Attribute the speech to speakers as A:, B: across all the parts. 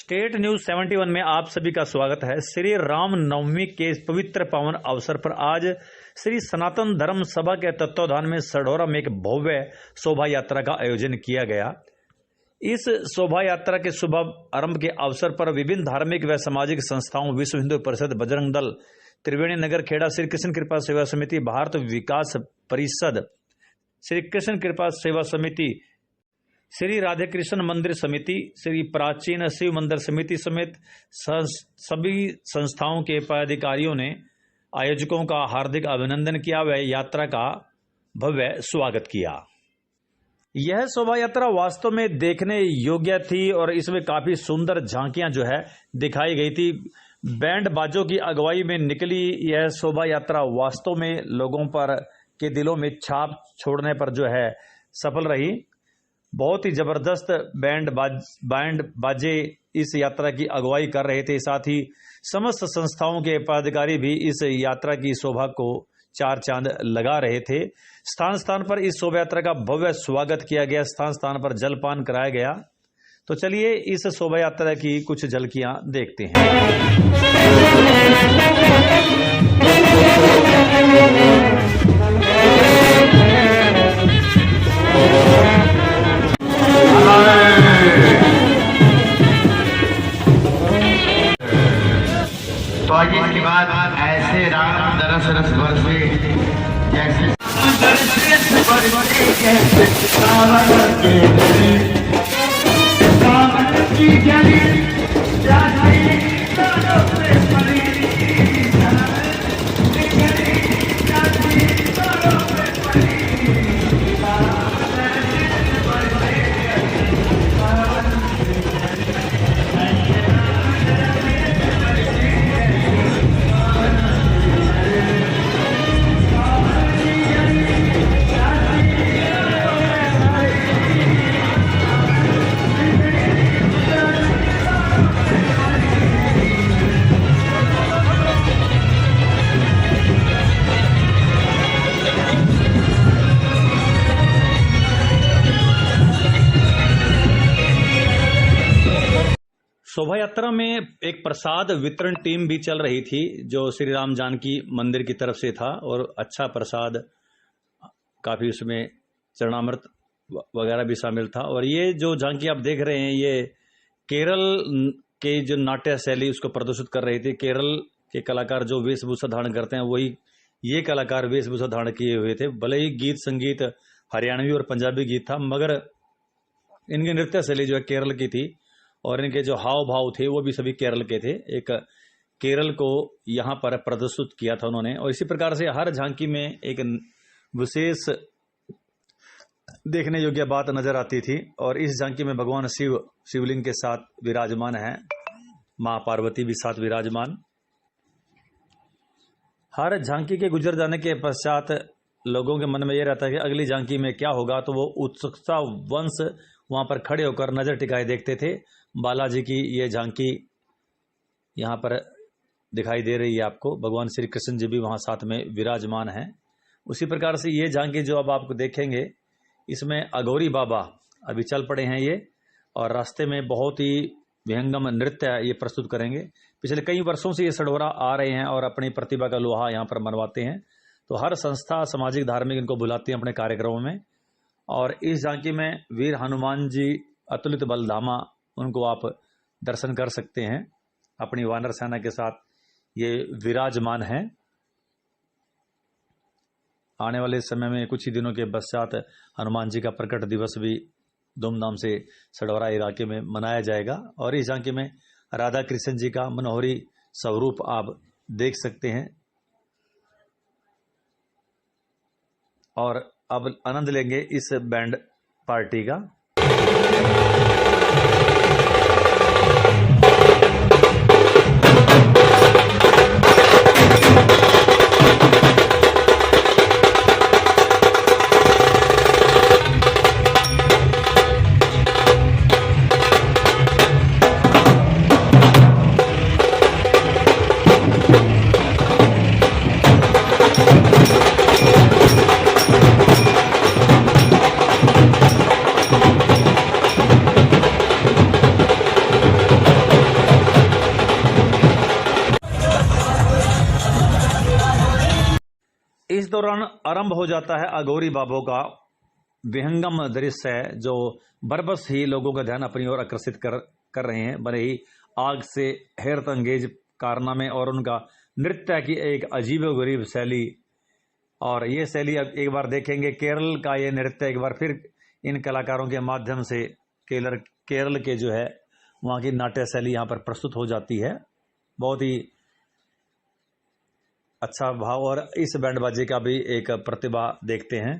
A: State news 71 में आप सभी का स्वागत है। श्री राम नवमी के पवित्र पावन अवसर पर आज श्री सनातन धर्म सभा के तत्वावधान में सढौरा में एक भव्य शोभा यात्रा का आयोजन किया गया। इस शोभा यात्रा के शुभ आरंभ के अवसर पर विभिन्न धार्मिक व सामाजिक संस्थाओं, विश्व हिंदू परिषद, बजरंग दल, त्रिवेणी नगर खेड़ा, श्री कृष्ण कृपा सेवा समिति, भारत विकास परिषद, श्री कृष्ण कृपा सेवा समिति, श्री राधे कृष्ण मंदिर समिति, श्री प्राचीन शिव मंदिर समिति समेत सभी संस्थाओं के पदाधिकारियों ने आयोजकों का हार्दिक अभिनंदन किया व यात्रा का भव्य स्वागत किया। यह शोभा यात्रा वास्तव में देखने योग्य थी और इसमें काफी सुंदर झांकियां जो है दिखाई गई थी। बैंड बाजों की अगुवाई में निकली यह शोभा यात्रा वास्तव में लोगों पर के दिलों में छाप छोड़ने पर जो है सफल रही। बहुत ही जबरदस्त बैंड बाजे इस यात्रा की अगुवाई कर रहे थे। साथ ही समस्त संस्थाओं के पदाधिकारी भी इस यात्रा की शोभा को चार चांद लगा रहे थे। स्थान स्थान पर इस शोभा यात्रा का भव्य स्वागत किया गया, स्थान स्थान पर जलपान कराया गया। तो चलिए इस शोभा यात्रा की कुछ झलकियां देखते हैं।
B: तो आज इसके बाद ऐसे राम दरस रस बरसे जैसे
A: शोभा यात्रा में एक प्रसाद वितरण टीम भी चल रही थी जो श्री राम जानकी मंदिर की तरफ से था और अच्छा प्रसाद, काफी उसमें चरणामृत वगैरह भी शामिल था। और ये जो झांकी आप देख रहे हैं ये केरल के जो नाट्य शैली उसको प्रदर्शित कर रही थी। केरल के कलाकार जो वेशभूषा धारण करते हैं वही ये कलाकार वेशभूषा धारण किए हुए थे। भले ही गीत संगीत हरियाणवी और पंजाबी गीत था मगर इनकी नृत्य शैली जो है केरल की थी और इनके जो हाव भाव थे वो भी सभी केरल के थे। एक केरल को यहाँ पर प्रदर्शित किया था उन्होंने। और इसी प्रकार से हर झांकी में एक विशेष देखने योग्य बात नजर आती थी। और इस झांकी में भगवान शिव शिवलिंग के साथ विराजमान है, मां पार्वती भी साथ विराजमान। हर झांकी के गुजर जाने के पश्चात लोगों के मन में यह रहता है कि अगली झांकी में क्या होगा, तो वो उत्सुकता वंश वहां पर खड़े होकर नजर टिकाए देखते थे। बालाजी की ये झांकी यहाँ पर दिखाई दे रही है आपको, भगवान श्री कृष्ण जी भी वहां साथ में विराजमान हैं। उसी प्रकार से ये झांकी जो अब आपको देखेंगे इसमें अघोरी बाबा अभी चल पड़े हैं ये और रास्ते में बहुत ही विहंगम नृत्य ये प्रस्तुत करेंगे। पिछले कई वर्षों से ये सढौरा आ रहे हैं और अपनी प्रतिभा का लोहा यहाँ पर मनवाते हैं। तो हर संस्था सामाजिक धार्मिक इनको बुलाती है अपने कार्यक्रमों में। और इस झांकी में वीर हनुमान जी अतुलित बलधामा उनको आप दर्शन कर सकते हैं, अपनी वानर सेना के साथ ये विराजमान हैं। आने वाले समय में कुछ ही दिनों के पश्चात हनुमान जी का प्रकट दिवस भी धूमधाम से सढौरा इलाके में मनाया जाएगा। और इस झांकी में राधा कृष्ण जी का मनोहरी स्वरूप आप देख सकते हैं। और अब आनंद लेंगे इस बैंड पार्टी का। इस दौरान आरंभ हो जाता है अघोरी बाबों का विहंगम दृश्य है, जो बरबस ही लोगों का ध्यान अपनी ओर आकर्षित कर रहे हैं। बड़े ही आग से हैरत अंगेज कारनामे और उनका नृत्य की एक अजीबोगरीब शैली। और ये शैली अब एक बार देखेंगे केरल का ये नृत्य, एक बार फिर इन कलाकारों के माध्यम से केरल के जो है वहाँ की नाट्य शैली यहाँ पर प्रस्तुत हो जाती है। बहुत ही अच्छा भाव और इस बैंड बाजे का भी एक प्रतिभा देखते हैं।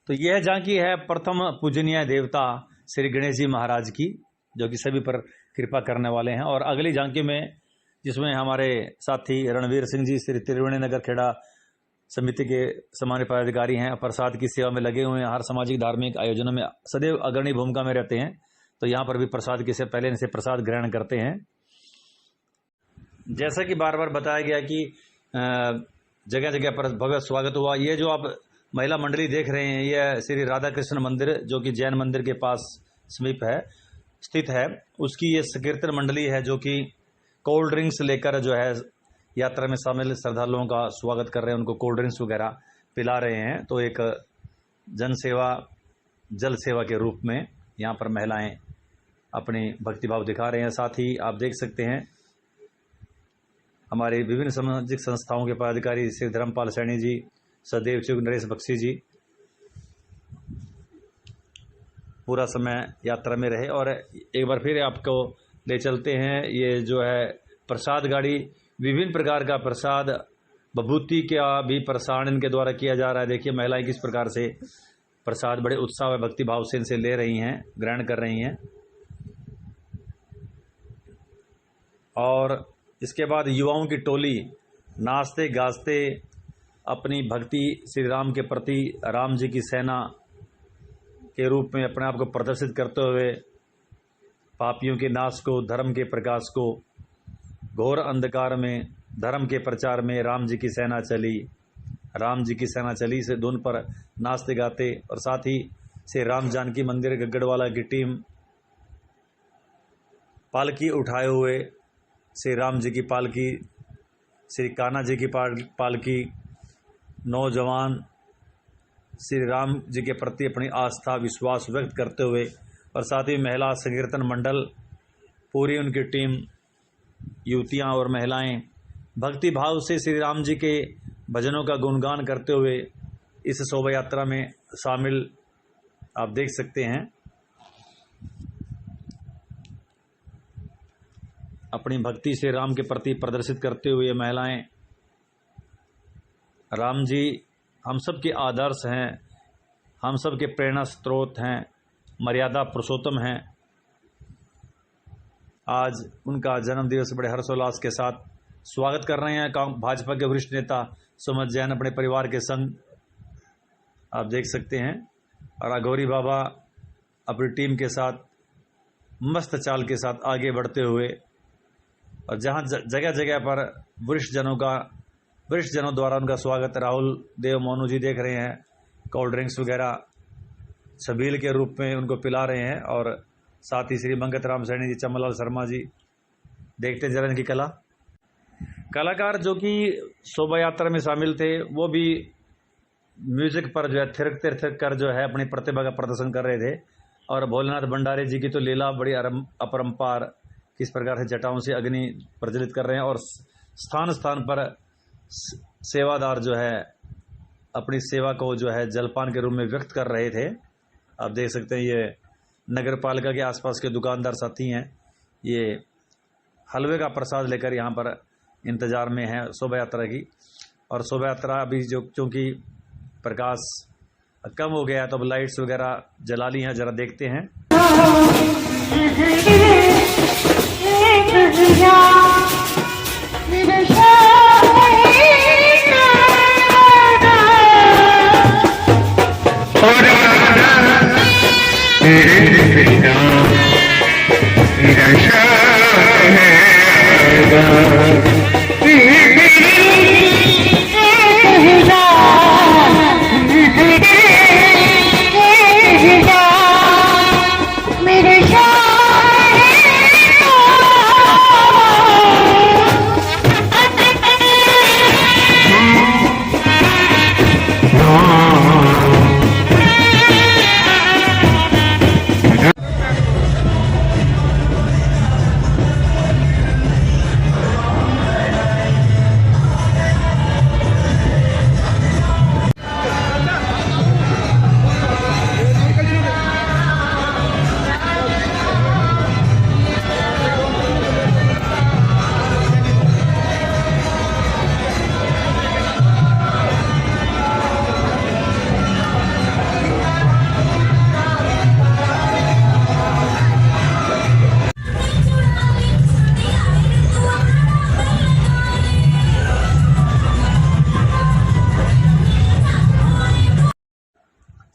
A: तो यह झांकी है प्रथम पूजनीय देवता श्री गणेश जी महाराज की, जो कि सभी पर कृपा करने वाले हैं। और अगली झांकी में जिसमें हमारे साथी रणवीर सिंह जी श्री त्रिवेणी नगर खेड़ा समिति के सामान्य पदाधिकारी हैं, प्रसाद की सेवा में लगे हुए हैं, हर सामाजिक धार्मिक आयोजनों में सदैव अग्रणी भूमिका में रहते हैं। तो यहाँ पर भी प्रसाद की से पहले इनसे प्रसाद ग्रहण करते हैं। जैसा कि बार बार बताया गया कि जगह जगह पर भव्य स्वागत हुआ। ये जो आप महिला मंडली देख रहे हैं, यह श्री राधा कृष्ण मंदिर जो कि जैन मंदिर के पास समीप है स्थित है, उसकी ये संकीर्तन मंडली है, जो कि कोल्ड ड्रिंक्स लेकर जो है यात्रा में शामिल श्रद्धालुओं का स्वागत कर रहे हैं, उनको कोल्ड ड्रिंक्स वगैरह पिला रहे हैं। तो एक जन सेवा जल सेवा के रूप में यहाँ पर महिलाएं अपनी भक्तिभाव दिखा रहे हैं। साथ ही आप देख सकते हैं हमारे विभिन्न सामाजिक संस्थाओं के पदाधिकारी श्री धर्मपाल सैनी जी, सदैव चुग नरेश बख्शी जी पूरा समय यात्रा में रहे। और एक बार फिर आपको ले चलते हैं, ये जो है प्रसाद गाड़ी, विभिन्न प्रकार का प्रसाद, विभूति का भी प्रसाद इनके द्वारा किया जा रहा है। देखिए महिलाएं किस प्रकार से प्रसाद बड़े उत्साह व भक्ति भाव से इनसे ले रही हैं, ग्रहण कर रही हैं। और इसके बाद युवाओं की टोली नाचते गाजते अपनी भक्ति श्री राम के प्रति, राम जी की सेना के रूप में अपने आप को प्रदर्शित करते हुए पापियों के नाश को, धर्म के प्रकाश को, घोर अंधकार में धर्म के प्रचार में राम जी की सेना चली, राम जी की सेना चली से धुन पर नाचते गाते। और साथ ही से राम जानकी मंदिर गगड़वाला की टीम पालकी उठाए हुए श्री राम जी की पालकी, श्री कान्हा जी की पालकी, नौजवान श्री राम जी के प्रति अपनी आस्था विश्वास व्यक्त करते हुए, और साथ ही महिला संकीर्तन मंडल पूरी उनकी टीम, युवतियां और महिलाएं भक्ति भाव से श्री राम जी के भजनों का गुणगान करते हुए इस शोभा यात्रा में शामिल आप देख सकते हैं। अपनी भक्ति से राम के प्रति प्रदर्शित करते हुए महिलाएं, राम जी हम सब के आदर्श हैं, हम सब के प्रेरणा स्रोत हैं, मर्यादा पुरुषोत्तम हैं। आज उनका जन्मदिवस बड़े हर्षोल्लास के साथ स्वागत कर रहे हैं भाजपा के वरिष्ठ नेता सुमत जैन अपने परिवार के संग, आप देख सकते हैं। और अघोरी बाबा अपनी टीम के साथ मस्त चाल के साथ आगे बढ़ते हुए और जहां जगह जगह पर वरिष्ठ जनों द्वारा उनका स्वागत राहुल देव मोनू जी देख रहे हैं, कोल्ड ड्रिंक्स वगैरह छबील के रूप में उनको पिला रहे हैं। और साथ ही श्री मंगत राम सैनी जी, चमनलाल शर्मा जी, देखते जरा इनकी कलाकार जो कि शोभा यात्रा में शामिल थे वो भी म्यूजिक पर जो है थिरक कर जो है अपनी प्रतिभा का प्रदर्शन कर रहे थे। और भोलेनाथ भंडारी जी की तो लीला बड़ी अपरंपार, किस प्रकार से जटाओं से अग्नि प्रज्वलित कर रहे हैं और स्थान स्थान पर सेवादार जो है अपनी सेवा को जो है जलपान के रूप में व्यक्त कर रहे थे। आप देख सकते हैं ये नगर पालिका के आसपास के दुकानदार साथी हैं, ये हलवे का प्रसाद लेकर यहाँ पर इंतजार में है शोभा यात्रा की। और शोभा यात्रा अभी जो क्योंकि प्रकाश कम हो गया है तो अब लाइट्स वगैरह जला ली हैं, जरा देखते हैं।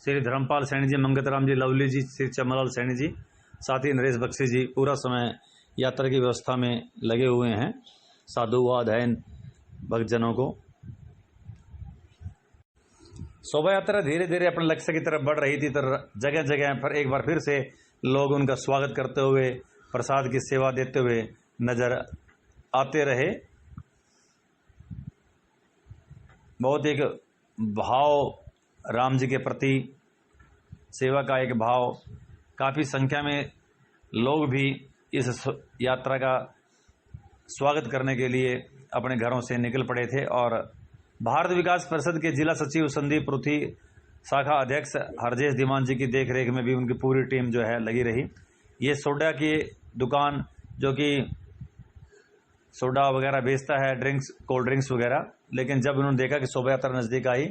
A: श्री धर्मपाल सैनी जी, मंगत राम जी, लवली जी, श्री चमनलाल सैनी जी, साथ ही नरेश बख्शी जी पूरा समय यात्रा की व्यवस्था में लगे हुए हैं। साधुवाद है इन भक्तजनों को। शोभा यात्रा धीरे धीरे अपने लक्ष्य की तरफ बढ़ रही थी तो जगह जगह पर एक बार फिर से लोग उनका स्वागत करते हुए प्रसाद की सेवा देते हुए नजर आते रहे। बहुत एक भाव राम जी के प्रति सेवा का एक भाव, काफ़ी संख्या में लोग भी इस यात्रा का स्वागत करने के लिए अपने घरों से निकल पड़े थे। और भारत विकास परिषद के जिला सचिव संदीप पृथ्वी, शाखा अध्यक्ष हरजेश धीमान जी की देखरेख में भी उनकी पूरी टीम जो है लगी रही। ये सोडा की दुकान जो कि सोडा वगैरह बेचता है, ड्रिंक्स, कोल्ड ड्रिंक्स वगैरह, लेकिन जब उन्होंने देखा कि शोभा यात्रा नज़दीक आई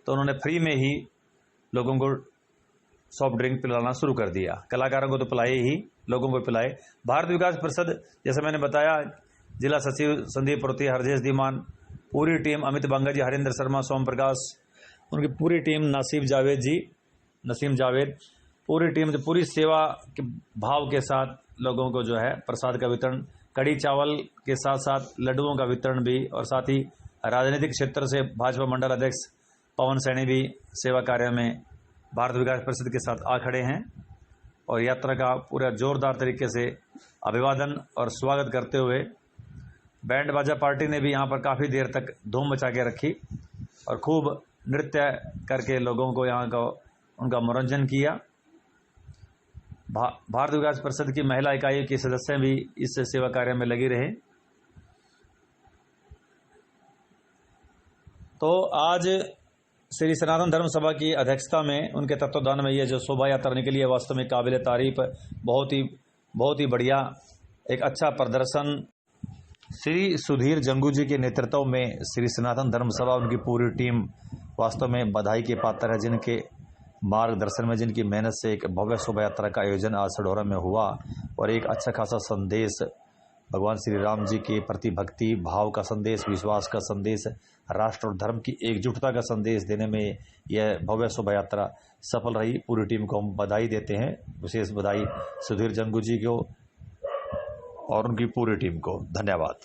A: तो उन्होंने फ्री में ही लोगों को सॉफ्ट ड्रिंक पिलाना शुरू कर दिया। कलाकारों को तो पिलाए ही, लोगों को पिलाए। भारत विकास परिषद, जैसे मैंने बताया, जिला सचिव संदीप पृथ्वी, हरजेश धीमान, पूरी टीम, अमित बांगा जी, हरिंदर शर्मा, सोम प्रकाश, उनकी पूरी टीम, नसीम जावेद, पूरी टीम जो पूरी सेवा के भाव के साथ लोगों को जो है प्रसाद का वितरण, कड़ी चावल के साथ साथ लड्डुओं का वितरण भी। और साथ ही राजनीतिक क्षेत्र से भाजपा मंडल अध्यक्ष पवन सैनी भी सेवा कार्य में भारत विकास परिषद के साथ आ खड़े हैं और यात्रा का पूरा जोरदार तरीके से अभिवादन और स्वागत करते हुए बैंड बाजा पार्टी ने भी यहाँ पर काफ़ी देर तक धूम मचा के रखी और खूब नृत्य करके लोगों को यहाँ का उनका मनोरंजन किया। भारत विकास परिषद की महिला इकाई के सदस्य भी इस सेवा कार्य में लगी रहे। तो आज श्री सनातन धर्म सभा की अध्यक्षता में, उनके तत्वाधान में ये जो शोभा यात्रा निकली है, वास्तव में काबिल तारीफ, बहुत ही बढ़िया, एक अच्छा प्रदर्शन। श्री सुधीर जंगू जी के नेतृत्व में श्री सनातन धर्म सभा, उनकी पूरी टीम वास्तव में बधाई के पात्र है, जिनके मार्गदर्शन में, जिनकी मेहनत से एक भव्य शोभा यात्रा का आयोजन आज सढौरा में हुआ और एक अच्छा खासा संदेश, भगवान श्री राम जी के प्रति भक्ति भाव का संदेश, विश्वास का संदेश, राष्ट्र और धर्म की एकजुटता का संदेश देने में यह भव्य शोभा यात्रा सफल रही। पूरी टीम को हम बधाई देते हैं, विशेष बधाई सुधीर जंगू जी को और उनकी पूरी टीम को धन्यवाद।